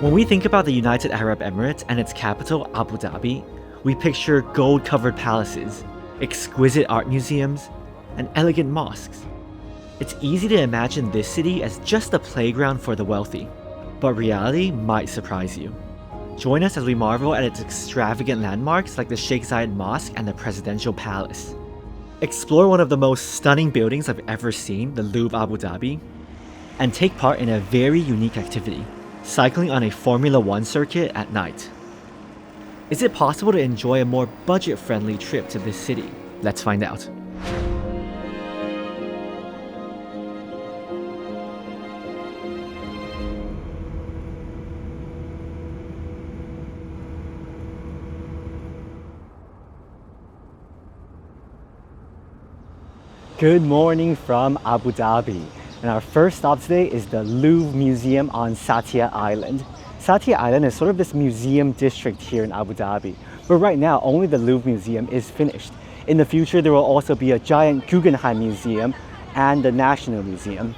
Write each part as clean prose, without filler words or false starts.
When we think about the United Arab Emirates and its capital, Abu Dhabi, we picture gold-covered palaces, exquisite art museums, and elegant mosques. It's easy to imagine this city as just a playground for the wealthy, but reality might surprise you. Join us as we marvel at its extravagant landmarks like the Sheikh Zayed Mosque and the Presidential Palace. Explore one of the most stunning buildings I've ever seen, the Louvre Abu Dhabi, and take part in a very unique activity, cycling on a Formula One circuit at night. Is it possible to enjoy a more budget-friendly trip to this city? Let's find out. Good morning from Abu Dhabi, and our first stop today is the Louvre Museum on Satia Island. Satia Island is sort of this museum district here in Abu Dhabi, but right now only the Louvre Museum is finished. In the future there will also be a giant Guggenheim Museum and the National Museum.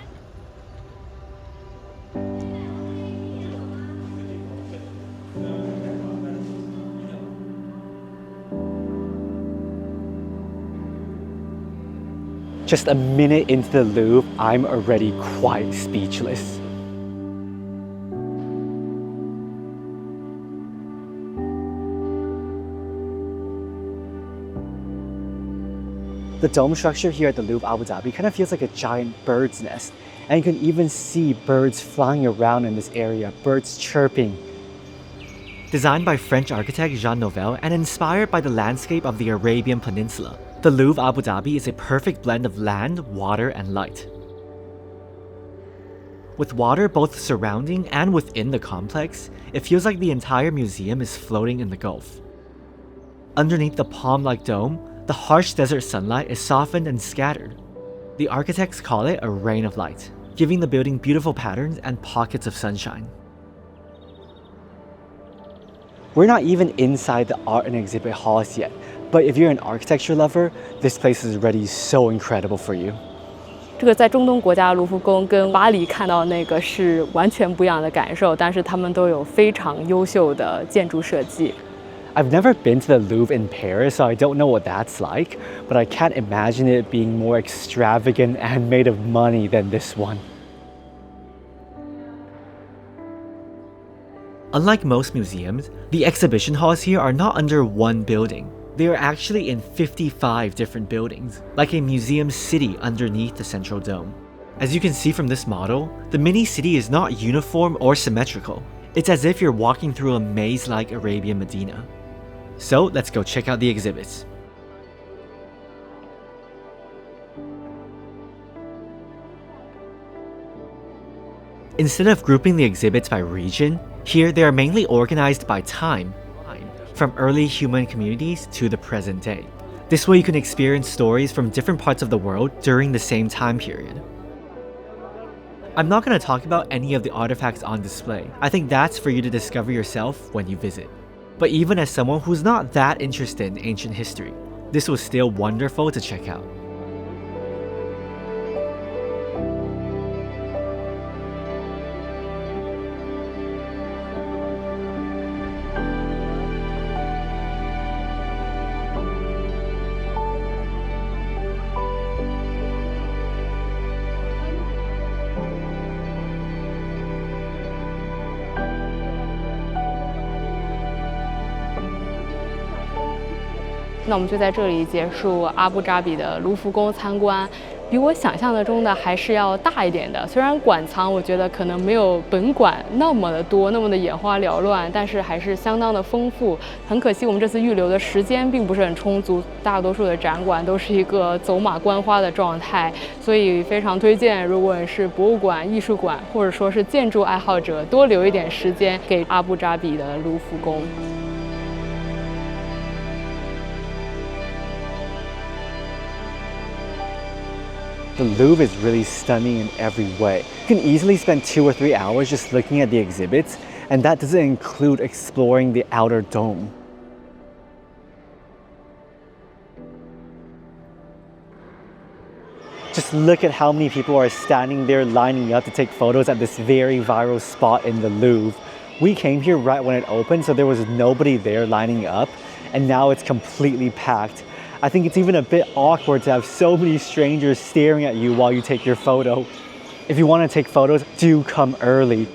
Just a minute into the Louvre, I'm already quite speechless. The dome structure here at the Louvre Abu Dhabi kind of feels like a giant bird's nest, and you can even see birds flying around in this area, birds chirping. Designed by French architect Jean Nouvel and inspired by the landscape of the Arabian Peninsula, the Louvre Abu Dhabi is a perfect blend of land, water, and light. With water both surrounding and within the complex, it feels like the entire museum is floating in the Gulf. Underneath the palm-like dome, the harsh desert sunlight is softened and scattered. The architects call it a rain of light, giving the building beautiful patterns and pockets of sunshine. We're not even inside the art and exhibit halls yet, but if you're an architecture lover, this place is already so incredible for you. 这个在中东国家的卢浮宫跟巴黎看到那个是完全不一样的感受，但是他们都有非常优秀的建筑设计。 I've never been to the Louvre in Paris, so I don't know what that's like, but I can't imagine it being more extravagant and made of money than this one. Unlike most museums, the exhibition halls here are not under one building. They are actually in 55 different buildings, like a museum city underneath the central dome. As you can see from this model, the mini city is not uniform or symmetrical. It's as if you're walking through a maze-like Arabian Medina. So let's go check out the exhibits. Instead of grouping the exhibits by region, here they are mainly organized by time, from early human communities to the present day. This way you can experience stories from different parts of the world during the same time period. I'm not going to talk about any of the artifacts on display. I think that's for you to discover yourself when you visit. But even as someone who's not that interested in ancient history, this was still wonderful to check out.那我们就在这里结束阿布扎比的卢浮宫参观，比我想象中的还是要大一点的。虽然馆藏我觉得可能没有本馆那么的多，那么的眼花缭乱，但是还是相当的丰富。很可惜我们这次预留的时间并不是很充足，大多数的展馆都是一个走马观花的状态，所以非常推荐，如果是博物馆、艺术馆或者说是建筑爱好者，多留一点时间给阿布扎比的卢浮宫。 The Louvre is really stunning in every way. You can easily spend 2 or 3 hours just looking at the exhibits, and that doesn't include exploring the outer dome. Just look at how many people are standing there lining up to take photos at this very viral spot in the Louvre. We came here right when it opened, so there was nobody there lining up, and now it's completely packed. I think it's even a bit awkward to have so many strangers staring at you while you take your photo. If you want to take photos, do come early.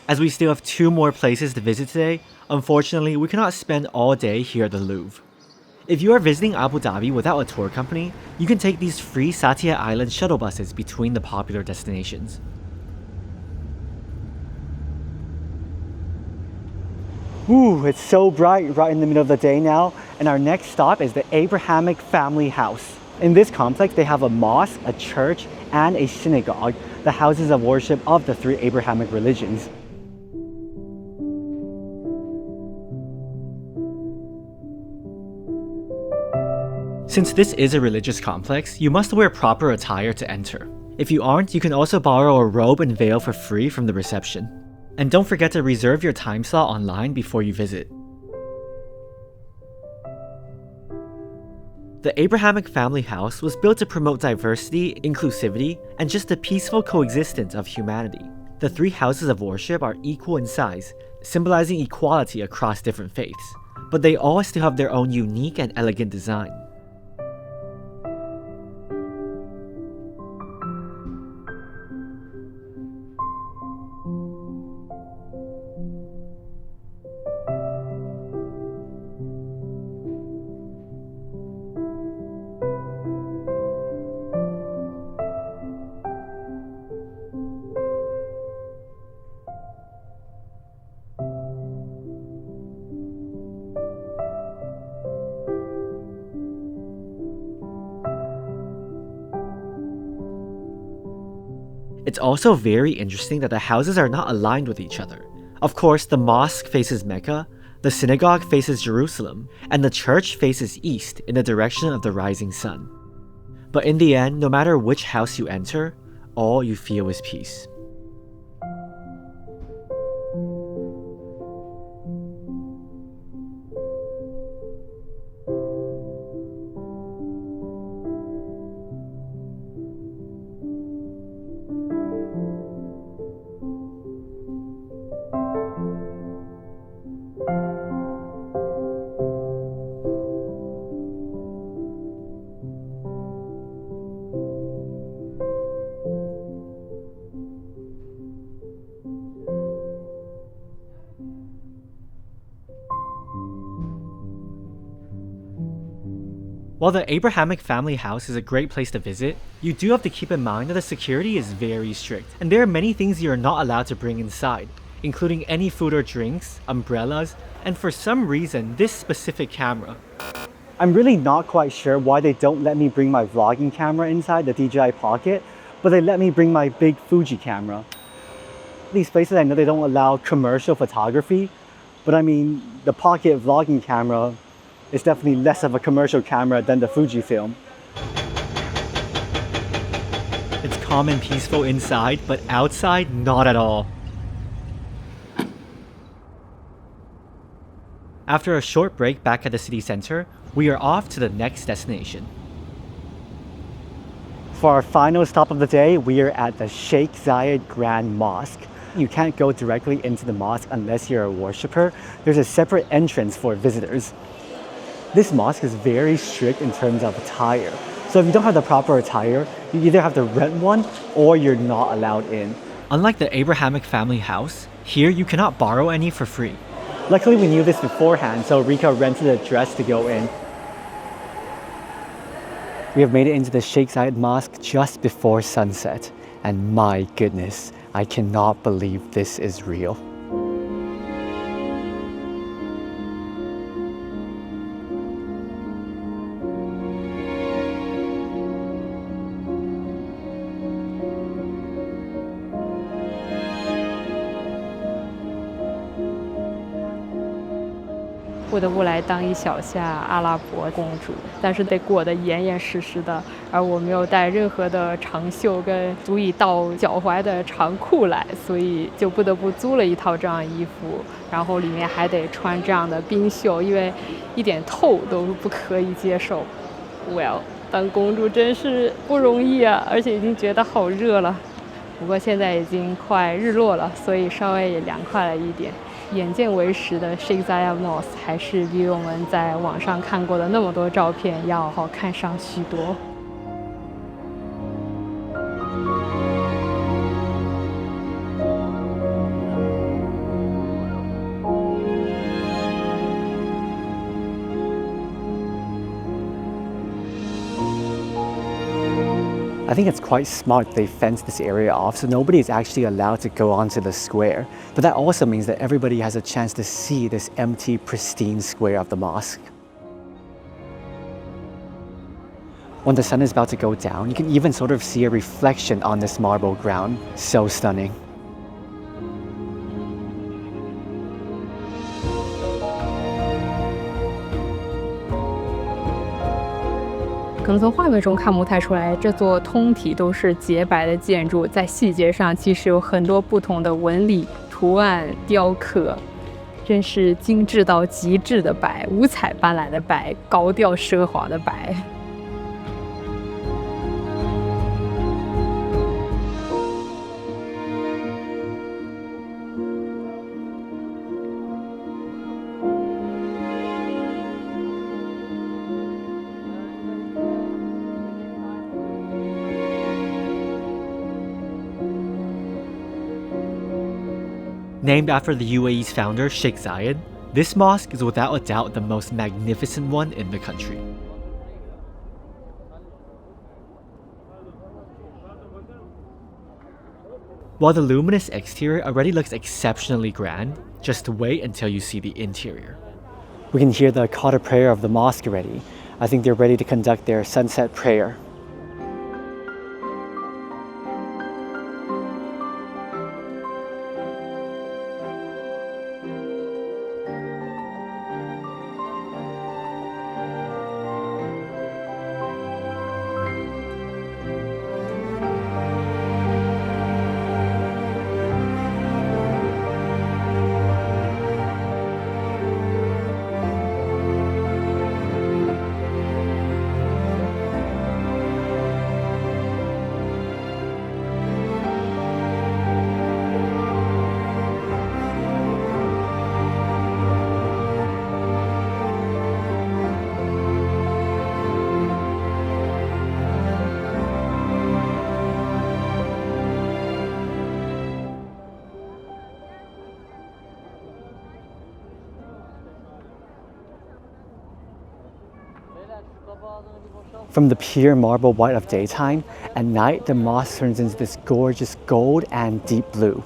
As we still have 2 more places to visit today, unfortunately we cannot spend all day here at the Louvre. If you are visiting Abu Dhabi without a tour company, you can take these free Satya Island shuttle buses between the popular destinations. Ooh, it's so bright right in the middle of the day now, and our next stop is the Abrahamic family house. In this complex, they have a mosque, a church, and a synagogue, the houses of worship of the 3 Abrahamic religions. Since this is a religious complex, you must wear proper attire to enter. If you aren't, you can also borrow a robe and veil for free from the reception. And don't forget to reserve your time slot online before you visit. The Abrahamic family house was built to promote diversity, inclusivity, and just the peaceful coexistence of humanity. The 3 houses of worship are equal in size, symbolizing equality across different faiths, but they all still have their own unique and elegant design. It's also very interesting that the houses are not aligned with each other. Of course, the mosque faces Mecca, the synagogue faces Jerusalem, and the church faces east in the direction of the rising sun. But in the end, no matter which house you enter, all you feel is peace. While the Abrahamic family house is a great place to visit, you do have to keep in mind that the security is very strict, and there are many things you are not allowed to bring inside, including any food or drinks, umbrellas, and for some reason, this specific camera. I'm really not quite sure why they don't let me bring my vlogging camera inside the DJI Pocket, but they let me bring my big Fuji camera. These places, I know they don't allow commercial photography, but I mean, the Pocket vlogging camera is definitely less of a commercial camera than the Fujifilm. It's calm and peaceful inside, but outside, not at all. After a short break back at the city center, we are off to the next destination. For our final stop of the day, we are at the Sheikh Zayed Grand Mosque. You can't go directly into the mosque unless you're a worshipper. There's a separate entrance for visitors. This mosque is very strict in terms of attire. So if you don't have the proper attire, you either have to rent one or you're not allowed in. Unlike the Abrahamic family house, here you cannot borrow any for free. Luckily we knew this beforehand, so Rika rented a dress to go in. We have made it into the Sheikh Zayed Mosque just before sunset, and my goodness, I cannot believe this is real. 不得不来当一小下阿拉伯公主，但是得裹得严严实实的，而我没有带任何的长袖跟足以到脚踝的长裤来，所以就不得不租了一套这样的衣服，然后里面还得穿这样的冰袖，因为一点透都不可以接受。Well， 当公主真是不容易啊，而且已经觉得好热了。不过现在已经快日落了，所以稍微也凉快了一点。眼见为实的 Sheikh Zayed Mosque 还是比我们在网上看过的那么多照片要好看上许多。I think it's quite smart they fenced this area off so nobody is actually allowed to go onto the square. But that also means that everybody has a chance to see this empty, pristine square of the mosque. When the sun is about to go down, you can even sort of see a reflection on this marble ground. So stunning. 可能从画面中看不太出来，这座通体都是洁白的建筑，在细节上其实有很多不同的纹理、图案、雕刻，真是精致到极致的白，五彩斑斓的白，高调奢华的白。Named after the UAE's founder, Sheikh Zayed, this mosque is without a doubt the most magnificent one in the country. While the luminous exterior already looks exceptionally grand, just wait until you see the interior. We can hear the call to prayer of the mosque already. I think they're ready to conduct their sunset prayer. From the pure marble white of daytime, at night the mosque turns into this gorgeous gold and deep blue.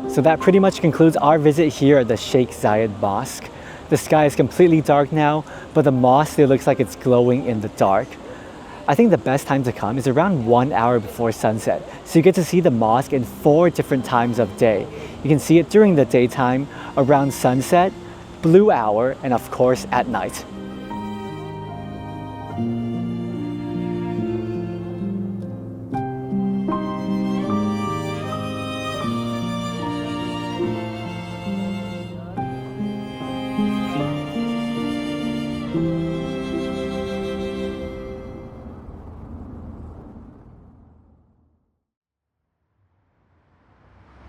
So that pretty much concludes our visit here at the Sheikh Zayed Mosque. The sky is completely dark now, but the mosque still looks like it's glowing in the dark. I think the best time to come is around 1 hour before sunset, so you get to see the mosque in 4 different times of day. You can see it during the daytime, around sunset, blue hour, and of course at night.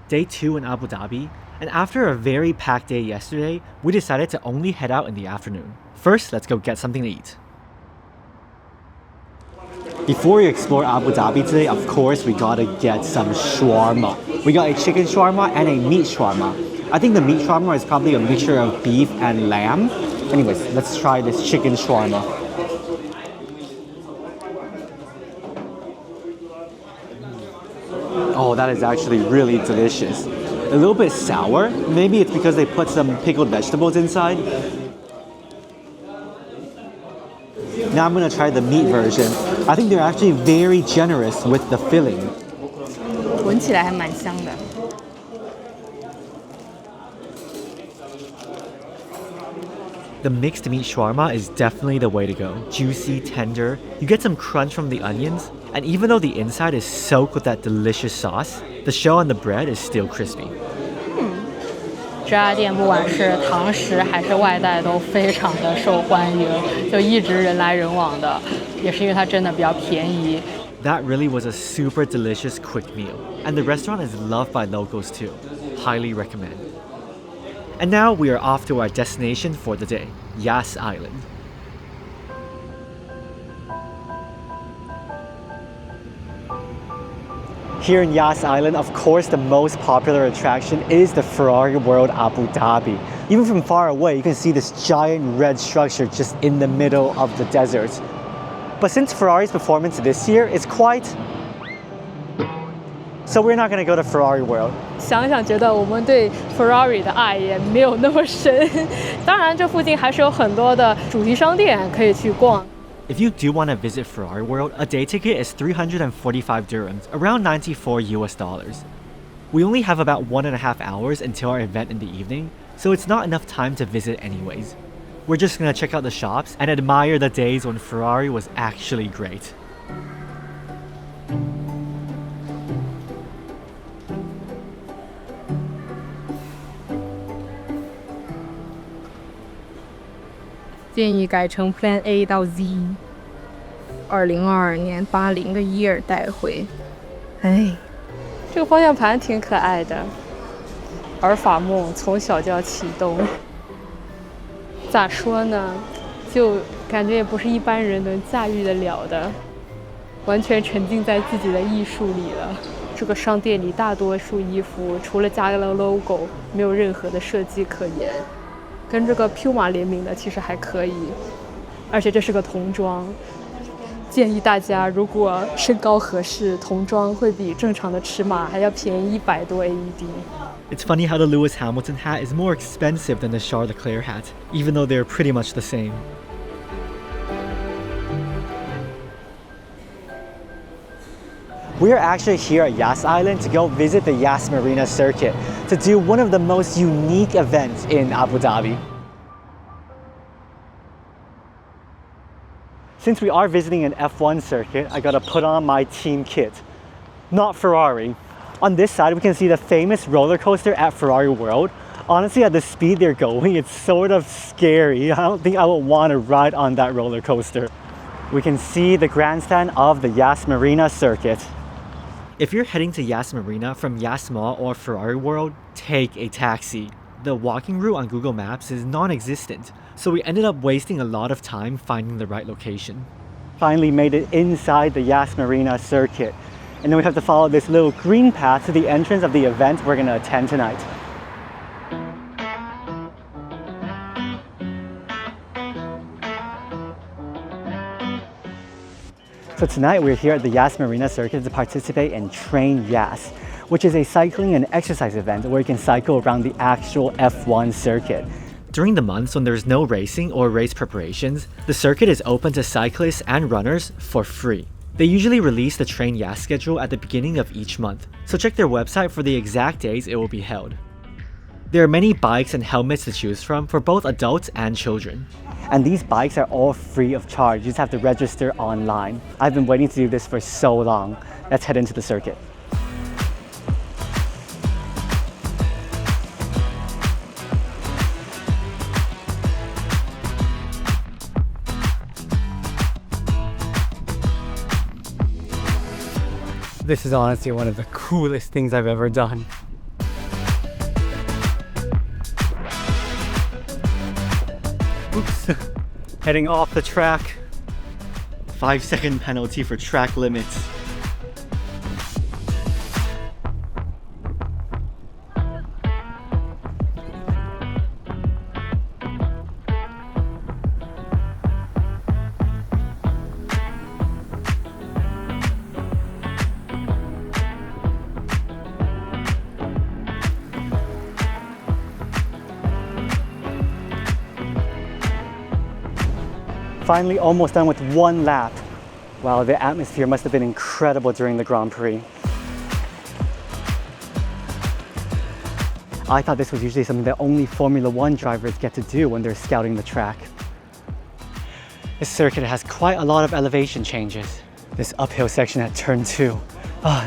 Day 2 in Abu Dhabi, and after a very packed day yesterday, we decided to only head out in the afternoon. First, let's go get something to eat. Before we explore Abu Dhabi today, of course, we gotta get some shawarma. We got a chicken shawarma and a meat shawarma. I think the meat shawarma is probably a mixture of beef and lamb. Anyways, let's try this chicken shawarma. Oh, that is actually really delicious. A little bit sour. Maybe it's because they put some pickled vegetables inside. Now I'm gonna try the meat version. I think they're actually very generous with the filling. 闻起来还蛮香的。The mixed meat shawarma is definitely the way to go. Juicy, tender, you get some crunch from the onions, and even though the inside is soaked with that delicious sauce, the shell on the bread is still crispy. 这家店不管是堂食还是外带都非常的受欢迎，就一直人来人往的，也是因为它真的比较便宜。That really was a super delicious quick meal, and the restaurant is loved by locals too. Highly recommend. And now we are off to our destination for the day, Yas Island. Here in Yas Island, of course, the most popular attraction is the Ferrari World Abu Dhabi. Even from far away, you can see this giant red structure just in the middle of the desert. But since Ferrari's performance this year is quite... So we're not going to go to Ferrari World. 想想觉得我们对 Ferrari 的爱也没有那么深。当然，这附近还是有很多的主题商店可以去逛。If you do want to visit Ferrari World, a day ticket is 345 dirhams, around $94 US. We only have about 1.5 hours until our event in the evening, so it's not enough time to visit anyways. We're just gonna check out the shops and admire the days when Ferrari was actually great.建议改成 Plan A 到 Z。2022年80的伊尔带回。哎，这个方向盘挺可爱的。阿尔法梦从小就要启动。咋说呢？就感觉也不是一般人能驾驭得了的，完全沉浸在自己的艺术里了。这个商店里大多数衣服除了加了 logo， 没有任何的设计可言。跟这个 Puma 联名的其实还可以，而且这是个童装，建议大家如果身高合适，童装会比正常的尺码还要便宜100多 AED。 It's funny how the Lewis Hamilton hat is more expensive than the Charles Leclerc hat, even though they're pretty much the same. We are actually here at Yas Island to go visit the Yas Marina circuit to do one of the most unique events in Abu Dhabi. Since we are visiting an F1 circuit, I gotta put on my team kit. Not Ferrari. On this side, we can see the famous roller coaster at Ferrari World. Honestly, at the speed they're going, it's sort of scary. I don't think I would want to ride on that roller coaster. We can see the grandstand of the Yas Marina circuit. If you're heading to Yas Marina from Yas Mall or Ferrari World, take a taxi. The walking route on Google Maps is non-existent, so we ended up wasting a lot of time finding the right location. Finally made it inside the Yas Marina circuit, and then we have to follow this little green path to the entrance of the event we're going to attend tonight. So tonight we're here at the Yas Marina circuit to participate in TrainYAS, which is a cycling and exercise event where you can cycle around the actual F1 circuit. During the months when there's no racing or race preparations, the circuit is open to cyclists and runners for free. They usually release the TrainYAS schedule at the beginning of each month, so check their website for the exact days it will be held. There are many bikes and helmets to choose from for both adults and children. And these bikes are all free of charge. You just have to register online. I've been waiting to do this for so long. Let's head into the circuit. This is honestly one of the coolest things I've ever done. Oops. Heading off the track. 5-second penalty for track limits. finally almost done with one lap. Wow, the atmosphere must have been incredible during the Grand Prix. I thought this was usually something that only Formula One drivers get to do when they're scouting the track. This circuit has quite a lot of elevation changes. This uphill section at turn 2,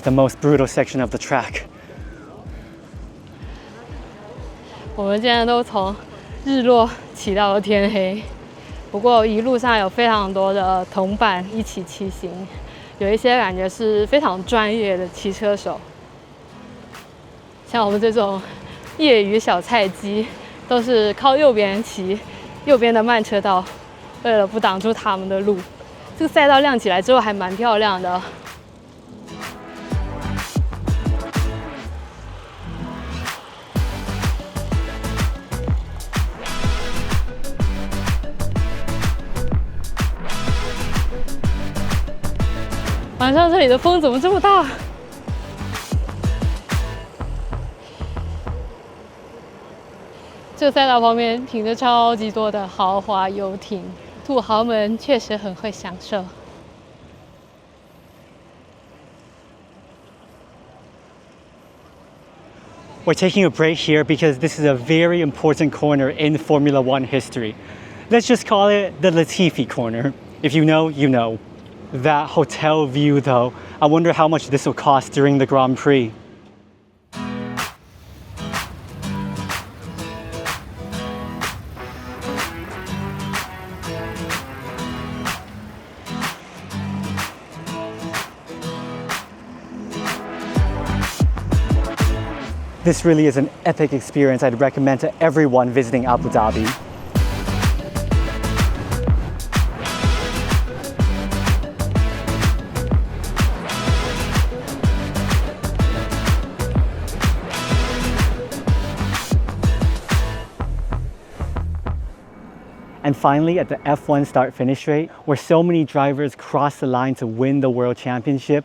the most brutal section of the track. 我们现在都从日落骑到了天黑，不过一路上有非常多的同伴一起骑行，有一些感觉是非常专业的骑车手，像我们这种业余小菜鸡，都是靠右边骑，右边的慢车道，为了不挡住他们的路。这个赛道亮起来之后还蛮漂亮的。晚上这里的风怎么这么大？这赛道旁边停着超级多的豪华游艇，土豪们确实很会享受。We're taking a break here because this is a very important corner in Formula One history. Let's just call it the Latifi corner. If you know, you know. That hotel view though, I wonder how much this will cost during the Grand Prix. This really is an epic experience I'd recommend to everyone visiting Abu Dhabi. And finally, at the F1 start-finish straight, where so many drivers cross the line to win the World Championship,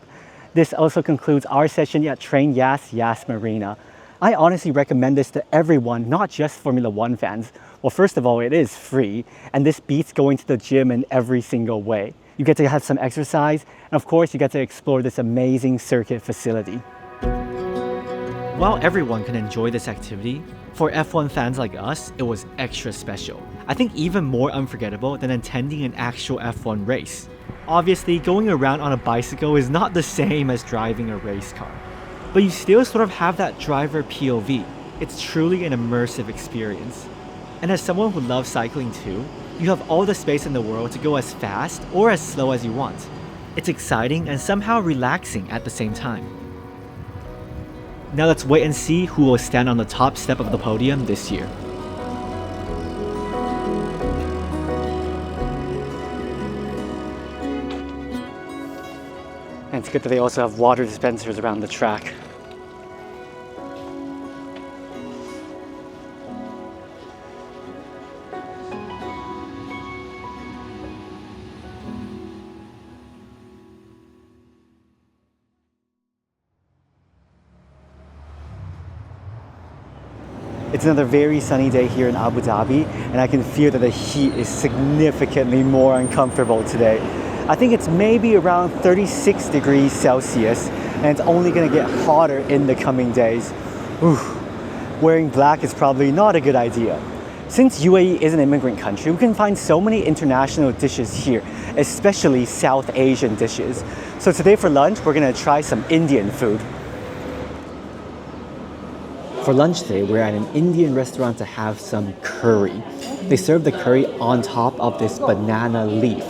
this also concludes our session at TrainYAS Marina. I honestly recommend this to everyone, not just Formula One fans. Well, first of all, it is free, and this beats going to the gym in every single way. You get to have some exercise, and of course, you get to explore this amazing circuit facility. While everyone can enjoy this activity, for F1 fans like us, it was extra special. I think even more unforgettable than attending an actual F1 race. Obviously, going around on a bicycle is not the same as driving a race car, but you still sort of have that driver POV. It's truly an immersive experience. And as someone who loves cycling too, you have all the space in the world to go as fast or as slow as you want. It's exciting and somehow relaxing at the same time. Now let's wait and see who will stand on the top step of the podium this year. And it's good that they also have water dispensers around the track. It's another very sunny day here in Abu Dhabi, and I can feel that the heat is significantly more uncomfortable today. I think it's maybe around 36 degrees Celsius, and it's only going to get hotter in the coming days. Oof. Wearing black is probably not a good idea. Since UAE is an immigrant country, we can find so many international dishes here, especially South Asian dishes. So today for lunch, we're going to try some Indian food. For lunch today, we're at an Indian restaurant to have some curry. They serve the curry on top of this banana leaf,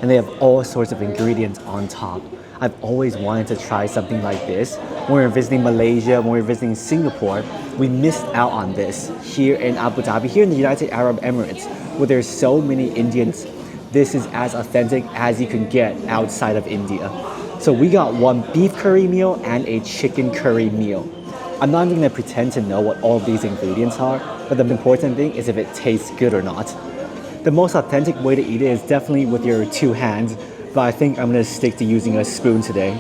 and they have all sorts of ingredients on top. I've always wanted to try something like this. When we were visiting Malaysia, when we were visiting Singapore, we missed out on this here in Abu Dhabi, here in the United Arab Emirates, where there's so many Indians. This is as authentic as you can get outside of India. So we got one beef curry meal and a chicken curry meal. I'm not even going to pretend to know what all of these ingredients are, but the important thing is if it tastes good or not. The most authentic way to eat it is definitely with your two hands, but I think I'm going to stick to using a spoon today.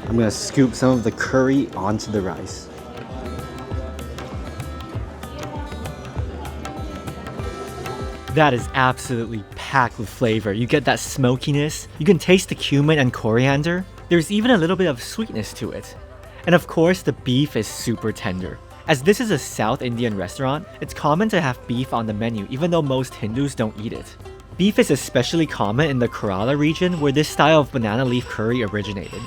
I'm going to scoop some of the curry onto the rice. That is absolutely packed with flavor. You get that smokiness, you can taste the cumin and coriander. There's even a little bit of sweetness to it. And of course, the beef is super tender. As this is a South Indian restaurant, it's common to have beef on the menu even though most Hindus don't eat it. Beef is especially common in the Kerala region where this style of banana leaf curry originated.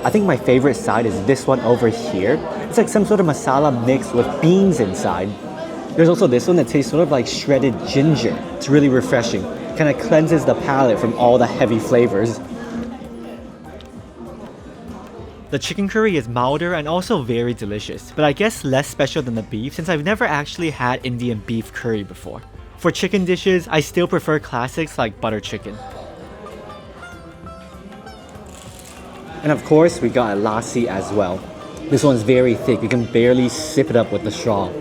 I think my favorite side is this one over here. It's like some sort of masala mix with beans inside. There's also this one that tastes sort of like shredded ginger. It's really refreshing. Kind of cleanses the palate from all the heavy flavors. The chicken curry is milder and also very delicious, but I guess less special than the beef since I've never actually had Indian beef curry before. For chicken dishes, I still prefer classics like butter chicken. And of course, we got a lassi as well. This one's very thick. You can barely sip it up with the straw.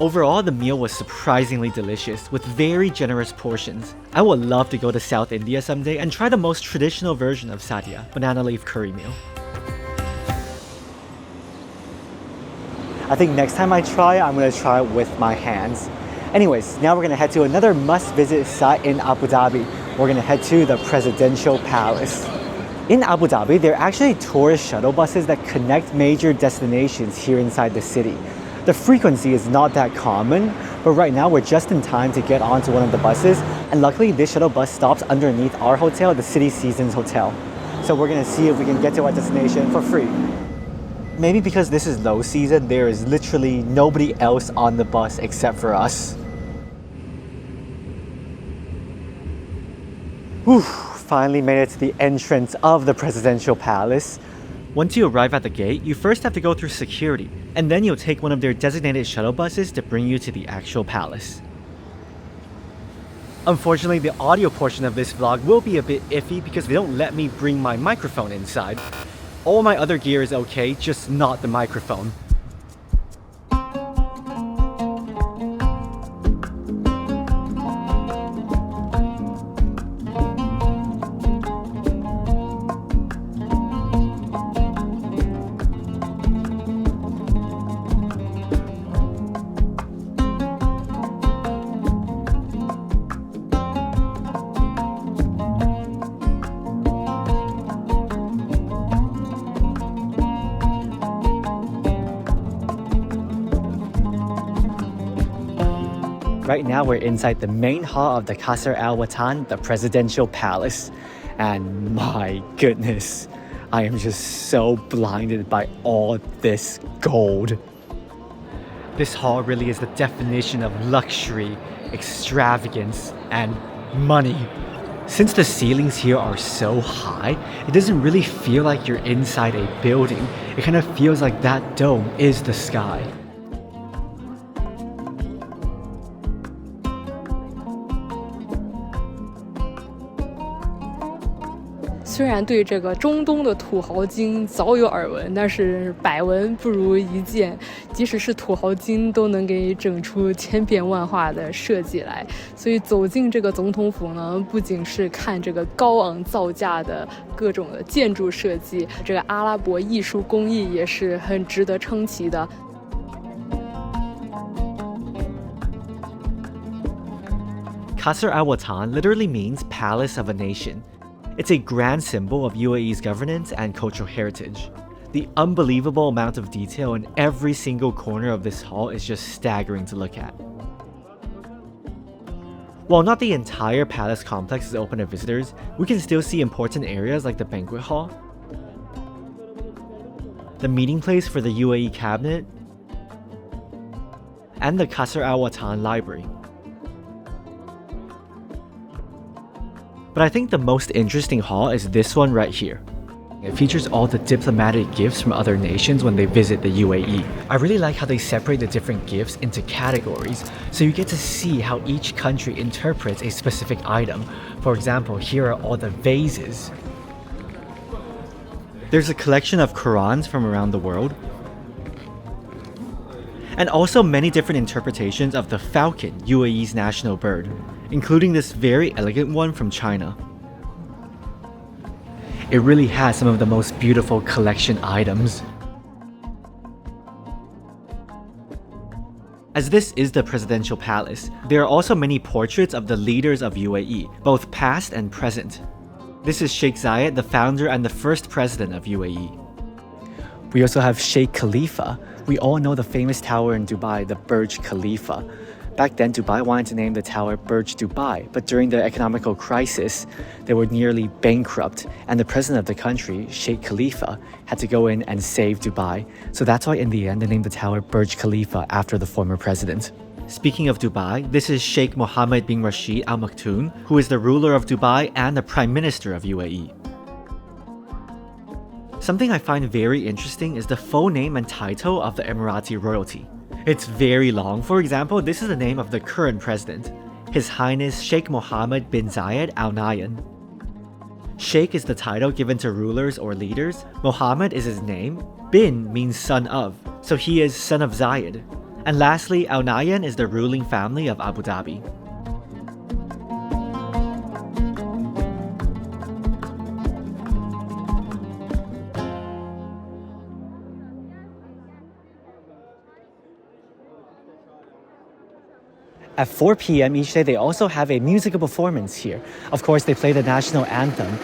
Overall, the meal was surprisingly delicious with very generous portions. I would love to go to South India someday and try the most traditional version of sadhya, banana leaf curry meal. I think next time I try, I'm gonna try it with my hands. Anyways, now we're gonna head to another must-visit site in Abu Dhabi. We're gonna head to the Presidential Palace. In Abu Dhabi, there are actually tourist shuttle buses that connect major destinations here inside the city. The frequency is not that common, but right now we're just in time to get onto one of the buses, and luckily this shuttle bus stops underneath our hotel, the City Seasons Hotel. So we're gonna see if we can get to our destination for free. Maybe because this is low season, there is literally nobody else on the bus except for us. Whew, finally made it to the entrance of the Presidential Palace. Once you arrive at the gate, you first have to go through security, and then you'll take one of their designated shuttle buses to bring you to the actual palace. Unfortunately, the audio portion of this vlog will be a bit iffy because they don't let me bring my microphone inside. All my other gear is okay, just not the microphone. Right now we're inside the main hall of the Qasr Al Watan, the Presidential Palace. And my goodness, I am just so blinded by all this gold. This hall really is the definition of luxury, extravagance, and money. Since the ceilings here are so high, it doesn't really feel like you're inside a building. It kind of feels like that dome is the sky. 虽然对这个中东的土豪金早有耳闻，但是百闻不如一见。即使是土豪金都能给你整出千变万化的设计来。所以走进这个总统府呢，不仅是看这个高昂造价的各种的建筑设计，这个阿拉伯艺术工艺也是很值得称奇的。 Qasr Al Watan literally means Palace of a Nation. It's a grand symbol of UAE's governance and cultural heritage. The unbelievable amount of detail in every single corner of this hall is just staggering to look at. While not the entire palace complex is open to visitors, we can still see important areas like the banquet hall, the meeting place for the UAE cabinet, and the Qasr Al Watan library. But I think the most interesting hall is this one right here. It features all the diplomatic gifts from other nations when they visit the UAE. I really like how they separate the different gifts into categories, so you get to see how each country interprets a specific item. For example, here are all the vases. There's a collection of Qurans from around the world, and also many different interpretations of the falcon, UAE's national bird, including this very elegant one from China. It really has some of the most beautiful collection items. As this is the presidential palace, there are also many portraits of the leaders of UAE, both past and present. This is Sheikh Zayed, the founder and the first president of UAE. We also have Sheikh Khalifa. We all know the famous tower in Dubai, the Burj Khalifa. Back then, Dubai wanted to name the tower Burj Dubai, but during the economical crisis, they were nearly bankrupt, and the president of the country, Sheikh Khalifa, had to go in and save Dubai. So that's why in the end, they named the tower Burj Khalifa after the former president. Speaking of Dubai, this is Sheikh Mohammed bin Rashid Al Maktoum, who is the ruler of Dubai and the Prime Minister of UAE. Something I find very interesting is the full name and title of the Emirati royalty. It's very long. For example, this is the name of the current president, His Highness Sheikh Mohammed bin Zayed Al Nahyan. Sheikh is the title given to rulers or leaders. Mohammed is his name. Bin means son of, so he is son of Zayed. And lastly, Al Nahyan is the ruling family of Abu Dhabi. At 4 p.m. each day, they also have a musical performance here. Of course, they play the national anthem.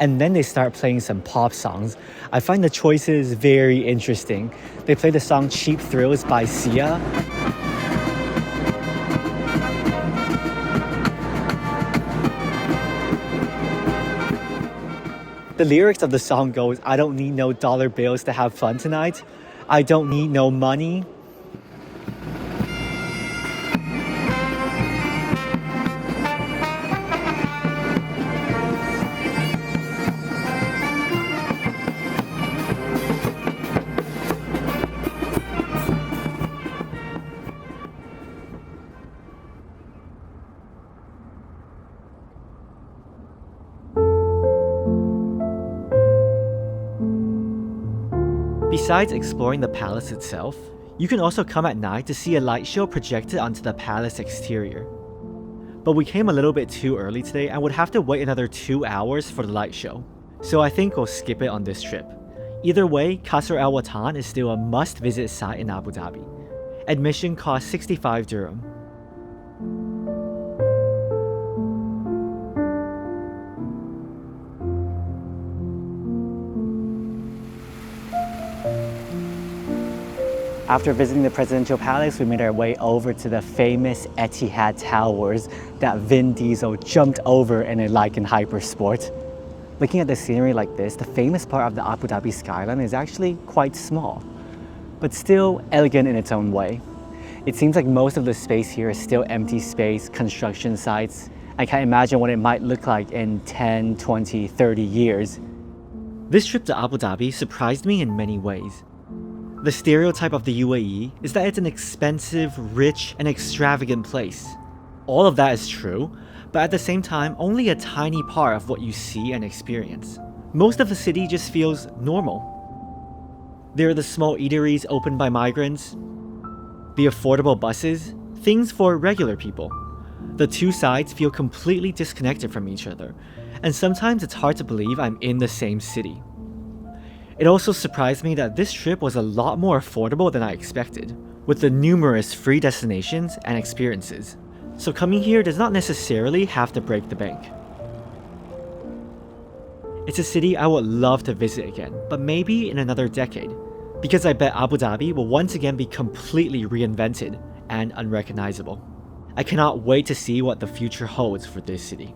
And then they start playing some pop songs. I find the choices very interesting. They play the song Cheap Thrills by Sia. The lyrics of the song goes, I don't need no dollar bills to have fun tonight. I don't need no money. Besides exploring the palace itself, you can also come at night to see a light show projected onto the palace exterior. But we came a little bit too early today and would have to wait another 2 hours for the light show, so I think we'll skip it on this trip. Either way, Qasr Al Watan is still a must-visit site in Abu Dhabi. Admission costs 65 dirham. After visiting the presidential palace, we made our way over to the famous Etihad Towers that Vin Diesel jumped over in a Lycan Hypersport. Looking at the scenery like this, the famous part of the Abu Dhabi skyline is actually quite small, but still elegant in its own way. It seems like most of the space here is still empty space, construction sites. I can't imagine what it might look like in 10, 20, 30 years. This trip to Abu Dhabi surprised me in many ways. The stereotype of the UAE is that it's an expensive, rich, and extravagant place. All of that is true, but at the same time, only a tiny part of what you see and experience. Most of the city just feels normal. There are the small eateries opened by migrants, the affordable buses, things for regular people. The two sides feel completely disconnected from each other, and sometimes it's hard to believe I'm in the same city. It also surprised me that this trip was a lot more affordable than I expected, with the numerous free destinations and experiences. So coming here does not necessarily have to break the bank. It's a city I would love to visit again, but maybe in another decade, because I bet Abu Dhabi will once again be completely reinvented and unrecognizable. I cannot wait to see what the future holds for this city.